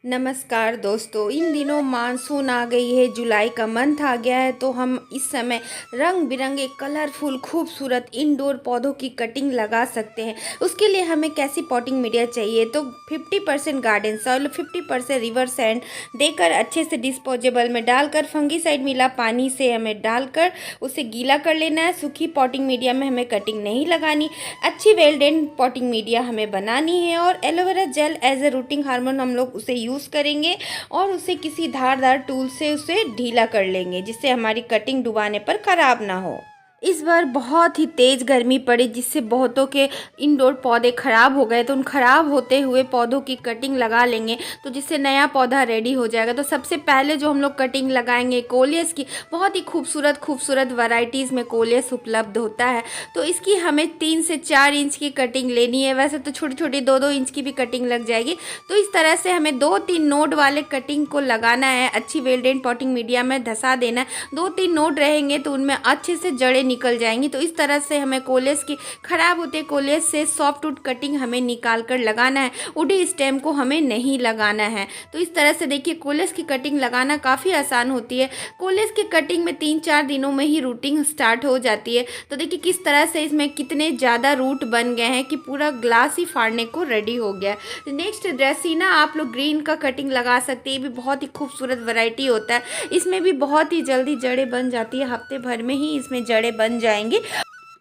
नमस्कार दोस्तों। इन दिनों मानसून आ गई है, जुलाई का मंथ आ गया है, तो हम इस समय रंग बिरंगे कलरफुल खूबसूरत इंडोर पौधों की कटिंग लगा सकते हैं। उसके लिए हमें कैसी पॉटिंग मीडिया चाहिए, तो 50% गार्डन सॉइल, 50% रिवर सैंड देकर अच्छे से डिस्पोजेबल में डालकर फंगीसाइड मिला पानी से हमें डालकर उसे गीला कर लेना है। सूखी पॉटिंग मीडिया में हमें कटिंग नहीं लगानी, अच्छी वेल ड्रेन पॉटिंग मीडिया हमें बनानी है। और aloe vera gel as a rooting hormone हम लोग उसे यूज़ करेंगे और उसे किसी धारदार टूल से उसे ढीला कर लेंगे, जिससे हमारी कटिंग डुबाने पर खराब ना हो। इस बार बहुत ही तेज़ गर्मी पड़ी, जिससे बहुतों के इंडोर पौधे ख़राब हो गए, तो उन ख़राब होते हुए पौधों की कटिंग लगा लेंगे, तो जिससे नया पौधा रेडी हो जाएगा। तो सबसे पहले जो हम लोग कटिंग लगाएंगे कोलियस की, बहुत ही खूबसूरत खूबसूरत वैरायटीज़ में कोलियस उपलब्ध होता है। तो इसकी हमें 3 से 4 इंच की कटिंग लेनी है। वैसे तो छोटी छोटी 2-2 इंच की भी कटिंग लग जाएगी। तो इस तरह से हमें 2-3 नोड वाले कटिंग को लगाना है, अच्छी वेल ड्रेन पॉटिंग मीडिया में धंसा देना है। 2-3 नोड रहेंगे तो उनमें अच्छे से जड़ें निकल जाएंगी। तो इस तरह से हमें कोलियस की खराब होते कोलियस से सॉफ्टवुड कटिंग हमें निकाल कर लगाना है, वुडी स्टेम को हमें नहीं लगाना है। तो इस तरह से देखिए कोलियस की कटिंग लगाना काफ़ी आसान होती है। कोलियस की कटिंग में 3-4 दिनों में ही रूटिंग स्टार्ट हो जाती है। तो देखिए किस तरह से इसमें कितने ज़्यादा रूट बन गए हैं कि पूरा ग्लास ही फाड़ने को रेडी हो गया है। नेक्स्ट ड्रेसिना आप लोग ग्रीन का कटिंग लगा सकते हैं। ये भी बहुत ही खूबसूरत वैरायटी होता है। इसमें भी बहुत ही जल्दी जड़ें बन जाती है, हफ्ते भर में ही इसमें जड़ें बन जाएंगी।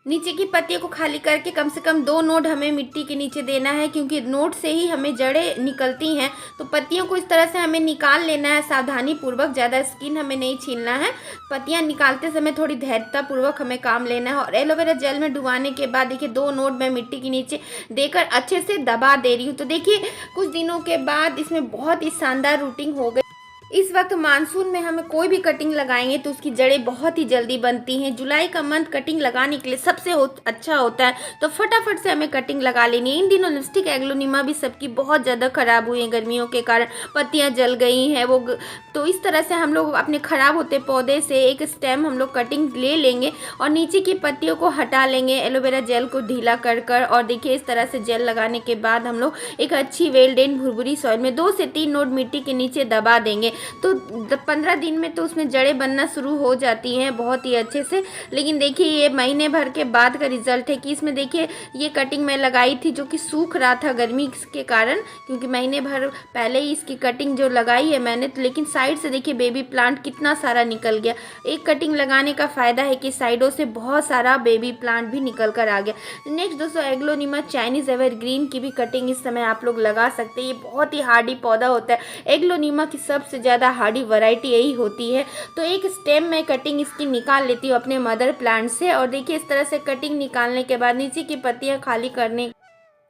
नीचे की पत्तियों को खाली करके कम से कम 2 नोड हमें मिट्टी के नीचे देना है, क्योंकि नोड से ही हमें जड़ें निकलती हैं। तो पत्तियों को इस तरह से हमें निकाल लेना है सावधानी पूर्वक, ज़्यादा स्किन हमें नहीं छीलना है। पत्तियां निकालते समय थोड़ी धैर्यता पूर्वक हमें काम लेना है। और एलोवेरा जेल में डुबाने के बाद देखिए 2 नोड मैं मिट्टी के नीचे देकर अच्छे से दबा दे रही हूँ। तो देखिए कुछ दिनों के बाद इसमें बहुत ही शानदार रूटिंग हो गई। इस वक्त मानसून में हमें कोई भी कटिंग लगाएंगे तो उसकी जड़ें बहुत ही जल्दी बनती हैं। जुलाई का मंथ कटिंग लगाने के लिए सबसे अच्छा होता है, तो फटाफट से हमें कटिंग लगा लेनी है। इन दिनों लिपस्टिक एग्लोनिमा भी सबकी बहुत ज़्यादा ख़राब हुई है गर्मियों के कारण, पत्तियां जल गई हैं तो इस तरह से हम लोग अपने ख़राब होते पौधे से एक स्टेम हम लोग कटिंग ले लेंगे और नीचे की पत्तियों को हटा लेंगे एलोवेरा जेल को ढीला कर कर। और देखिए इस तरह से जेल लगाने के बाद हम लोग एक अच्छी वेल ड्रेन भुरभुरी सॉइल में 2 से 3 नोड मिट्टी के नीचे दबा देंगे। तो 15 दिन में तो उसमें जड़ें बनना शुरू हो जाती हैं बहुत ही अच्छे से। लेकिन देखिए ये महीने भर के बाद का रिजल्ट है कि इसमें देखिए ये कटिंग मैं लगाई थी जो कि सूख रहा था गर्मी के कारण, क्योंकि महीने भर पहले ही इसकी कटिंग जो लगाई है मैंने। तो लेकिन साइड से देखिए बेबी प्लांट कितना सारा निकल गया। एक कटिंग लगाने का फ़ायदा है कि साइडों से बहुत सारा बेबी प्लांट भी निकल कर आ गया। नेक्स्ट दोस्तों एग्लोनिमा चाइनीज़ एवरग्रीन की भी कटिंग इस समय आप लोग लगा सकते हैं। ये बहुत ही हार्डी पौधा होता है। एग्लोनिमा की सबसे ज़्यादा हार्डी वैरायटी यही होती है। तो एक स्टेम में कटिंग इसकी निकाल लेती हूँ अपने मदर प्लांट से। और देखिए इस तरह से कटिंग निकालने के बाद नीचे की पत्तियाँ खाली करने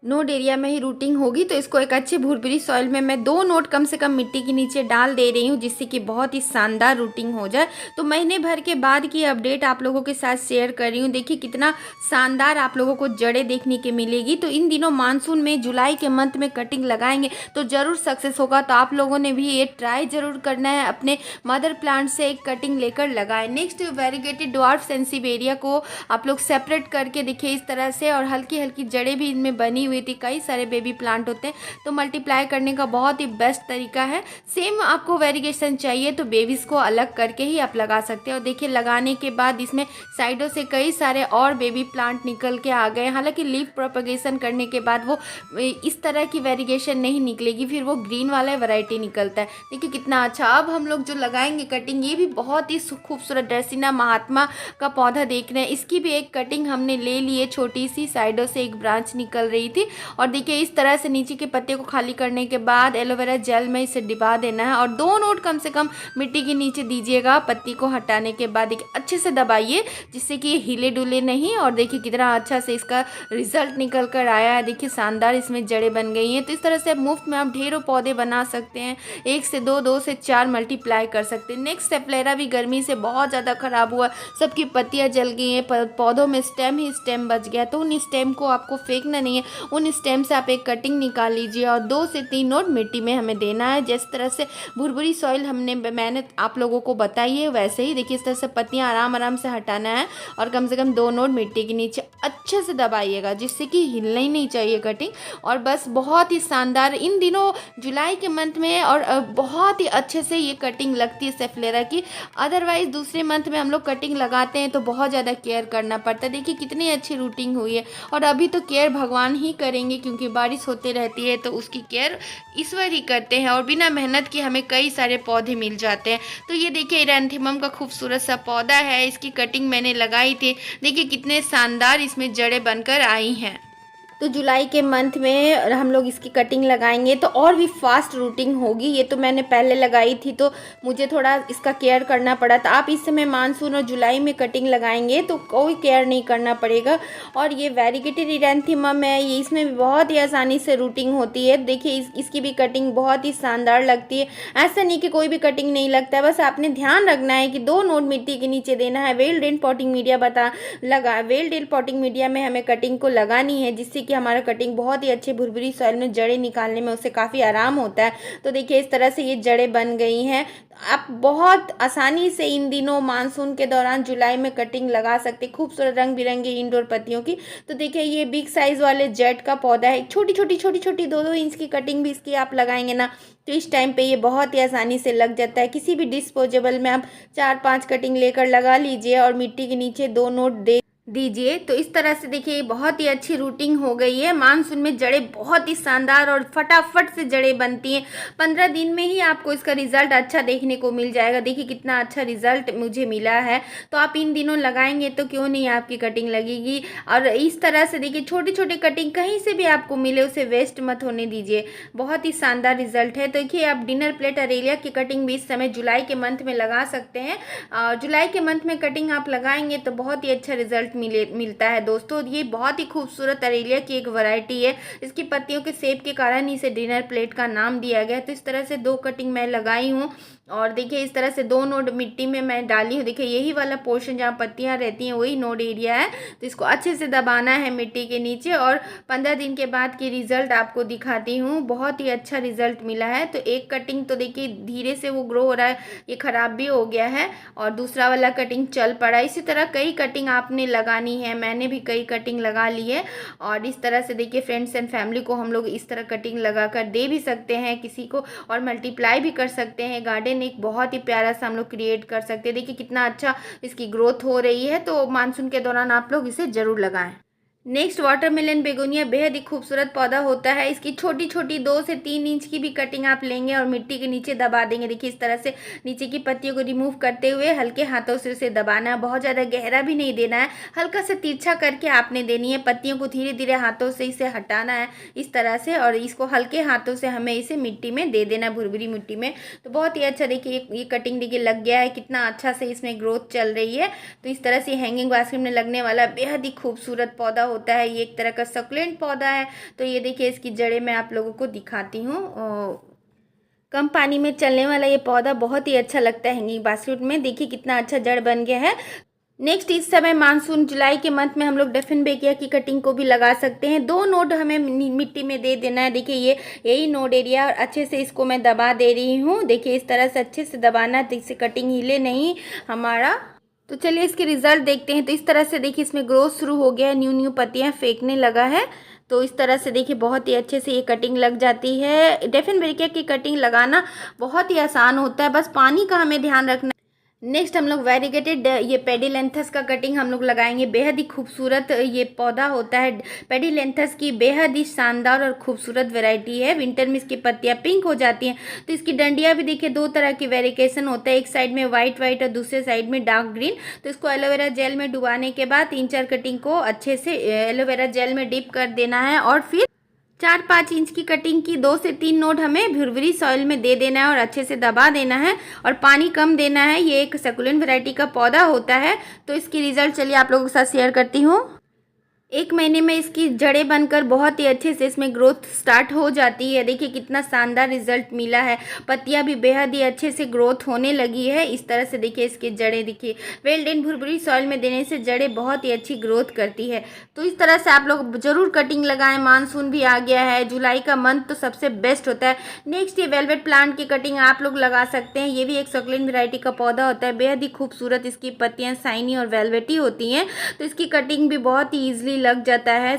नोड एरिया में ही रूटिंग होगी। तो इसको एक अच्छे भुरभुरी सॉइल में मैं 2 नोड कम से कम मिट्टी के नीचे डाल दे रही हूँ, जिससे कि बहुत ही शानदार रूटिंग हो जाए। तो महीने भर के बाद की अपडेट आप लोगों के साथ शेयर कर रही हूँ। देखिए कितना शानदार आप लोगों को जड़ें देखने के मिलेगी। तो इन दिनों मानसून में जुलाई के मंथ में कटिंग लगाएंगे तो ज़रूर सक्सेस होगा। तो आप लोगों ने भी ये ट्राई ज़रूर करना है, अपने मदर प्लांट से एक कटिंग लेकर लगाएं। नेक्स्ट वेरीगेटेड ड्वार्फ सेंसिवेरिया को आप लोग सेपरेट करके देखिए इस तरह से, और हल्की हल्की जड़ें भी इनमें बनी हुई थी। कई सारे बेबी प्लांट होते हैं, तो मल्टीप्लाई करने का बहुत ही बेस्ट तरीका है। सेम आपको वेरिगेशन चाहिए तो बेबीज को अलग करके ही आप लगा सकते हैं। और देखिए लगाने के बाद इसमें साइडों से कई सारे और बेबी प्लांट निकल के आ गए। हालांकि लीफ प्रोपगेशन करने के बाद वो इस तरह की वेरिगेशन नहीं निकलेगी, फिर वो ग्रीन वाला वैरायटी निकलता है। देखिए कितना अच्छा। अब हम लोग जो लगाएंगे कटिंग, ये भी बहुत ही खूबसूरत ड्रेसिना महात्मा का पौधा देख रहे हैं। इसकी भी एक कटिंग हमने ले ली है, छोटी सी साइडों से एक ब्रांच निकल रही थी। और देखिए इस तरह से नीचे के पत्ते को खाली करने के बाद एलोवेरा जेल में इसे डिबा देना है और 2 नोट कम से कम मिट्टी के नीचे दीजिएगा। पत्ती को हटाने के बाद देखिए अच्छे से दबाइए, जिससे कि ये हिले डुले नहीं। और देखिए कितना अच्छा से इसका रिजल्ट निकल कर आया है। देखिए शानदार इसमें जड़ें बन गई हैं। तो इस तरह से मुफ्त में आप ढेरों पौधे बना सकते हैं। 1 से 2, 2 से 4 मल्टीप्लाई कर सकते हैं। नेक्स्ट सेफ्लेरा भी गर्मी से बहुत ज़्यादा ख़राब हुआ, सबकी पत्तियाँ जल गई हैं, पौधों में स्टेम ही स्टेम बच गया। तो उन स्टेम को आपको फेंकना नहीं है, उन स्टेम से आप एक कटिंग निकाल लीजिए और 2 से 3 नोड मिट्टी में हमें देना है। जिस तरह से भुरभुरी सॉइल मैंने आप लोगों को बताई है, वैसे ही देखिए इस तरह से पत्तियाँ आराम आराम से हटाना है और कम से कम 2 नोड मिट्टी के नीचे अच्छे से दबाइएगा, जिससे कि हिलना ही नहीं चाहिए कटिंग। और बस बहुत ही शानदार इन दिनों जुलाई के मंथ में और बहुत ही अच्छे से ये कटिंग लगती है सेफलेरा की। अदरवाइज दूसरे मंथ में हम लोग कटिंग लगाते हैं तो बहुत ज़्यादा केयर करना पड़ता है। देखिए कितनी अच्छी रूटिंग हुई है, और अभी तो केयर भगवान ही करेंगे क्योंकि बारिश होते रहती है, तो उसकी केयर ईश्वर ही करते हैं और बिना मेहनत के हमें कई सारे पौधे मिल जाते हैं। तो ये देखिए एरेंथेमम का खूबसूरत सा पौधा है, इसकी कटिंग मैंने लगाई थी। देखिए कितने शानदार इसमें जड़ें बनकर आई हैं। तो जुलाई के मंथ में हम लोग इसकी कटिंग लगाएंगे तो और भी फास्ट रूटिंग होगी। ये तो मैंने पहले लगाई थी तो मुझे थोड़ा इसका केयर करना पड़ा था। आप इस समय मानसून और जुलाई में कटिंग लगाएंगे तो कोई केयर नहीं करना पड़ेगा। और ये वेरीगेटेड एरेंथेमम है, ये इसमें भी बहुत ही आसानी से रूटिंग होती है। देखिए इसकी भी कटिंग बहुत ही शानदार लगती है। ऐसा नहीं कि कोई भी कटिंग नहीं लगता है, बस आपने ध्यान रखना है कि 2 नोड मिट्टी के नीचे देना है। Well drain potting media well drain potting media में हमें कटिंग को लगानी है, जिससे कि हमारा कटिंग बहुत ही अच्छी भुरभुरी सॉइल में जड़ें निकालने में उससे काफ़ी आराम होता है। तो देखिए इस तरह से ये जड़ें बन गई हैं। आप बहुत आसानी से इन दिनों मानसून के दौरान जुलाई में कटिंग लगा सकते, खूबसूरत रंग बिरंगे इंडोर पत्तियों की। तो देखिए ये बिग साइज़ वाले जेट का पौधा है। छोटी छोटी 2-2 इंच की कटिंग भी इसकी आप लगाएंगे ना तो इस टाइम पे ये बहुत ही आसानी से लग जाता है। किसी भी डिस्पोजेबल में आप 4-5 कटिंग लेकर लगा लीजिए और मिट्टी के नीचे 2 नोड दे दीजिए। तो इस तरह से देखिए बहुत ही अच्छी रूटिंग हो गई है। मानसून में जड़ें बहुत ही शानदार और फटाफट से जड़ें बनती हैं। 15 दिन में ही आपको इसका रिजल्ट अच्छा देखने को मिल जाएगा। देखिए कितना अच्छा रिजल्ट मुझे मिला है। तो आप इन दिनों लगाएंगे तो क्यों नहीं आपकी कटिंग लगेगी। और इस तरह से देखिए छोटे छोटे कटिंग कहीं से भी आपको मिले उसे वेस्ट मत होने दीजिए। बहुत ही शानदार रिजल्ट है। तो देखिए आप डिनर प्लेट अरेलिया की कटिंग भी इस समय जुलाई के मंथ में लगा सकते हैं। जुलाई के मंथ में कटिंग आप लगाएंगे तो बहुत ही अच्छा रिजल्ट मिलता है दोस्तों। ये बहुत ही खूबसूरत अरेलिया की एक वैरायटी है। इसकी पत्तियों के शेप के कारण ही इसे डिनर प्लेट का नाम दिया गया है। तो इस तरह से 2 कटिंग मैं लगाई हूँ और देखिए इस तरह से 2 नोड मिट्टी में मैं डाली हूँ। देखिए यही वाला पोर्शन जहाँ पत्तियाँ रहती हैं वही नोड एरिया है। तो इसको अच्छे से दबाना है मिट्टी के नीचे और 15 दिन के बाद की रिजल्ट आपको दिखाती हूँ। बहुत ही अच्छा रिजल्ट मिला है। तो एक कटिंग तो देखिए धीरे से वो ग्रो हो रहा है, ये ख़राब भी हो गया है और दूसरा वाला कटिंग चल पड़ा। इसी तरह कई कटिंग आपने लगानी है। मैंने भी कई कटिंग लगा ली है और इस तरह से देखिए फ्रेंड्स एंड फैमिली को हम लोग इस तरह कटिंग लगा कर दे भी सकते हैं किसी को और मल्टीप्लाई भी कर सकते हैं। गार्डन एक बहुत ही प्यारा सा हम लोग क्रिएट कर सकते हैं। देखिए कितना अच्छा इसकी ग्रोथ हो रही है। तो मानसून के दौरान आप लोग इसे ज़रूर लगाएं। नेक्स्ट वाटरमेलन बेगोनिया बेहद ही खूबसूरत पौधा होता है। इसकी छोटी छोटी 2 से 3 इंच की भी कटिंग आप लेंगे और मिट्टी के नीचे दबा देंगे। देखिए इस तरह से नीचे की पत्तियों को रिमूव करते हुए हल्के हाथों से उसे दबाना है। बहुत ज़्यादा गहरा भी नहीं देना है, हल्का सा तिरछा करके आपने देनी है। पत्तियों को धीरे धीरे हाथों से इसे हटाना है इस तरह से और इसको हल्के हाथों से हमें इसे मिट्टी में दे देना है, भुरभुरी मिट्टी में। तो बहुत ही अच्छा देखिए ये कटिंग देखिए लग गया है, कितना अच्छा से इसमें ग्रोथ चल रही है। तो इस तरह से हैंगिंग बास्केट में लगने वाला बेहद ही खूबसूरत पौधा होता है। ये एक तरह का सक्लेंट पौधा है। तो ये देखिए इसकी जड़ें मैं आप लोगों को दिखाती हूँ। कम पानी में चलने वाला ये पौधा बहुत ही अच्छा लगता है हैंगिंग बास्केट में। देखिए कितना अच्छा जड़ बन गया है। नेक्स्ट इस समय मानसून जुलाई के मंथ में हम लोग डिफिनबेकिया की कटिंग को भी लगा सकते हैं। 2 नोड हमें मिट्टी में दे देना है। देखिए यही नोड एरिया और अच्छे से इसको मैं दबा दे रही हूँ। देखिए इस तरह से अच्छे से दबाना है जिससे कटिंग हिले नहीं हमारा। तो चलिए इसके रिजल्ट देखते हैं। तो इस तरह से देखिए इसमें ग्रोथ शुरू हो गया है, न्यू पत्तियां फेंकने लगा है। तो इस तरह से देखिए बहुत ही अच्छे से ये कटिंग लग जाती है। डिफिनबेकिया की कटिंग लगाना बहुत ही आसान होता है, बस पानी का हमें ध्यान रखना। नेक्स्ट हम लोग वेरीगेटेड ये पेडिलेंथस का कटिंग हम लोग लगाएंगे। बेहद ही खूबसूरत ये पौधा होता है। पेडिलेंथस की बेहद ही शानदार और खूबसूरत वैरायटी है। विंटर में इसकी पत्तियां पिंक हो जाती हैं। तो इसकी डंडियां भी देखिए 2 तरह की वेरिएशन होता है, एक साइड में वाइट और दूसरे साइड में डार्क ग्रीन। तो इसको एलोवेरा जेल में डुबाने के बाद 3-4 कटिंग को अच्छे से एलोवेरा जेल में डिप कर देना है और फिर 4-5 इंच की कटिंग की 2 से 3 नोड हमें भुरभुरी सॉइल में दे देना है और अच्छे से दबा देना है और पानी कम देना है। ये एक सक्युलेंट वैरायटी का पौधा होता है। तो इसकी रिजल्ट चलिए आप लोगों के साथ शेयर करती हूँ। 1 महीने में इसकी जड़ें बनकर बहुत ही अच्छे से इसमें ग्रोथ स्टार्ट हो जाती है। देखिए कितना शानदार रिजल्ट मिला है, पत्तियां भी बेहद ही अच्छे से ग्रोथ होने लगी है। इस तरह से देखिए इसकी जड़ें, देखिए वेल ड्रेन भुरभुरी सॉइल में देने से जड़ें बहुत ही अच्छी ग्रोथ करती है। तो इस तरह से आप लोग ज़रूर कटिंग लगाएं। मानसून भी आ गया है, जुलाई का मंथ तो सबसे बेस्ट होता है। नेक्स्ट ये वेलवेट प्लांट की कटिंग आप लोग लगा सकते हैं। ये भी एक सक्लेंट वैरायटी का पौधा होता है, बेहद ही खूबसूरत इसकी पत्तियाँ शाइनी और वेलवेटी होती हैं। तो इसकी कटिंग भी बहुत ही ईजिली लग जाता है।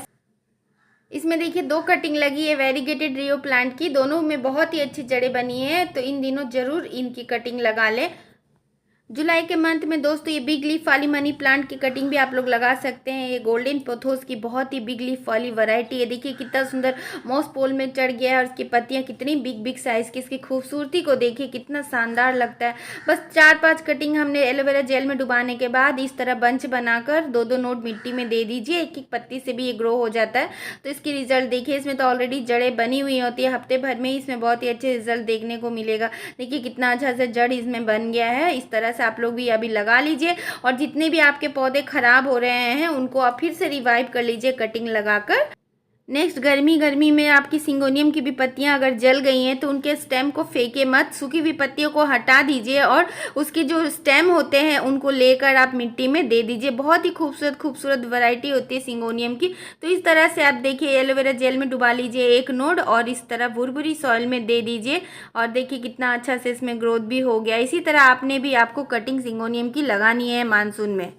इसमें देखिए 2 कटिंग लगी है वेरीगेटेड रियो प्लांट की, दोनों में बहुत ही अच्छी जड़ें बनी है। तो इन दिनों जरूर इनकी कटिंग लगा लें। जुलाई के मंथ में दोस्तों ये बिग लीफ वाली मनी प्लांट की कटिंग भी आप लोग लगा सकते हैं। ये गोल्डन पोथोस की बहुत ही बिग लीफ वाली वैरायटी है। देखिए कितना सुंदर मॉस पोल में चढ़ गया है और उसकी पत्तियां कितनी बिग बिग साइज की, इसकी खूबसूरती को देखिए कितना शानदार लगता है। बस 4-5 कटिंग हमने एलोवेरा जेल में डुबाने के बाद इस तरह बंच बनाकर 2-2 नोट मिट्टी में दे दीजिए। एक एक पत्ती से भी ये ग्रो हो जाता है। तो इसकी रिजल्ट देखिए, इसमें तो ऑलरेडी जड़ें बनी हुई होती है, हफ्ते भर में ही इसमें बहुत ही अच्छे रिजल्ट देखने को मिलेगा। देखिए कितना अच्छा से जड़ इसमें बन गया है। इस तरह से आप लोग भी अभी लगा लीजिए और जितने भी आपके पौधे खराब हो रहे हैं उनको आप फिर से रिवाइव कर लीजिए कटिंग लगाकर। नेक्स्ट गर्मी में आपकी सिंगोनियम की भी पत्तियां अगर जल गई हैं तो उनके स्टेम को फेंके मत, सूखी हुई पत्तियों को हटा दीजिए और उसके जो स्टेम होते हैं उनको लेकर आप मिट्टी में दे दीजिए। बहुत ही खूबसूरत वैरायटी होती है सिंगोनियम की। तो इस तरह से आप देखिए एलोवेरा जेल में डुबा लीजिए 1 नोड और इस तरह भुरभुरी सॉइल में दे दीजिए और देखिए कितना अच्छा से इसमें ग्रोथ भी हो गया। इसी तरह आपको कटिंग सिंगोनियम की लगानी है मानसून में।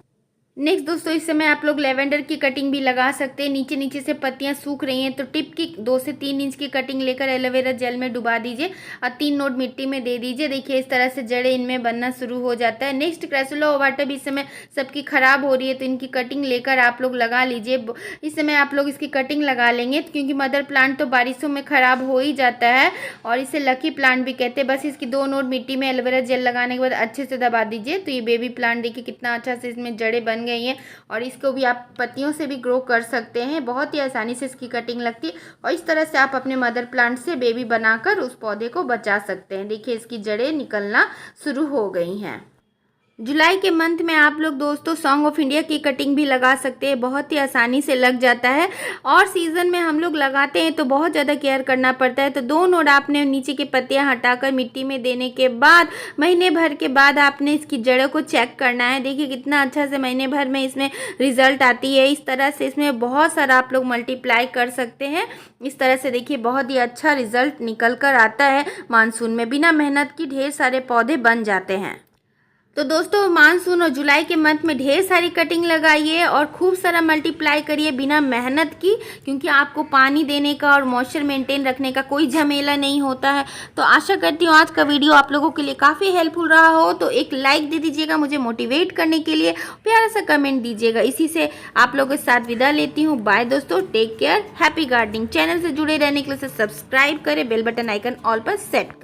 नेक्स्ट दोस्तों, इस समय आप लोग लेवेंडर की कटिंग भी लगा सकते हैं। नीचे से पत्तियां सूख रही हैं तो टिप की 2 से 3 इंच की कटिंग लेकर एलोवेरा जेल में डुबा दीजिए और 3 नोट मिट्टी में दे दीजिए। देखिए इस तरह से जड़ें इनमें बनना शुरू हो जाता है। नेक्स्ट क्रैसुला ओवाटा भी इस समय सबकी खराब हो रही है तो इनकी कटिंग लेकर आप लोग लगा लीजिए। इस समय आप लोग इसकी कटिंग लगा लेंगे क्योंकि मदर प्लांट तो बारिशों में खराब हो ही जाता है और इसे लकी प्लांट भी कहते हैं। बस इसकी 2 नोट मिट्टी में एलोवेरा जेल लगाने के बाद अच्छे से दबा दीजिए। तो ये बेबी प्लांट देखिए कितना अच्छा से इसमें जड़ें बन गई हैं और इसको भी आप पत्तियों से भी ग्रो कर सकते हैं। बहुत ही आसानी से इसकी कटिंग लगती है और इस तरह से आप अपने मदर प्लांट से बेबी बनाकर उस पौधे को बचा सकते हैं। देखिए इसकी जड़ें निकलना शुरू हो गई हैं। जुलाई के मंथ में आप लोग दोस्तों सॉन्ग ऑफ इंडिया की कटिंग भी लगा सकते हैं, बहुत ही आसानी से लग जाता है। और सीज़न में हम लोग लगाते हैं तो बहुत ज़्यादा केयर करना पड़ता है। तो 2 नोड आपने नीचे की पत्तियां हटाकर मिट्टी में देने के बाद महीने भर के बाद आपने इसकी जड़ों को चेक करना है। देखिए कितना अच्छा से महीने भर में इसमें रिजल्ट आती है। इस तरह से इसमें बहुत सारा आप लोग मल्टीप्लाई कर सकते हैं। इस तरह से देखिए बहुत ही अच्छा रिजल्ट निकल कर आता है। मानसून में बिना मेहनत की ढेर सारे पौधे बन जाते हैं। तो दोस्तों मानसून और जुलाई के मंथ में ढेर सारी कटिंग लगाइए और खूब सारा मल्टीप्लाई करिए बिना मेहनत की, क्योंकि आपको पानी देने का और मॉइस्चर मेंटेन रखने का कोई झमेला नहीं होता है। तो आशा करती हूँ आज का वीडियो आप लोगों के लिए काफ़ी हेल्पफुल रहा हो। तो एक लाइक दे दीजिएगा मुझे मोटिवेट करने के लिए, प्यारा सा कमेंट दीजिएगा। इसी से आप लोगों के साथ विदा लेती हूँ। बाय दोस्तों, take care, happy gardening. Channel से जुड़े रहने के लिए सब्सक्राइब करें, बेल बटन आइकन ऑल पर सेट करें।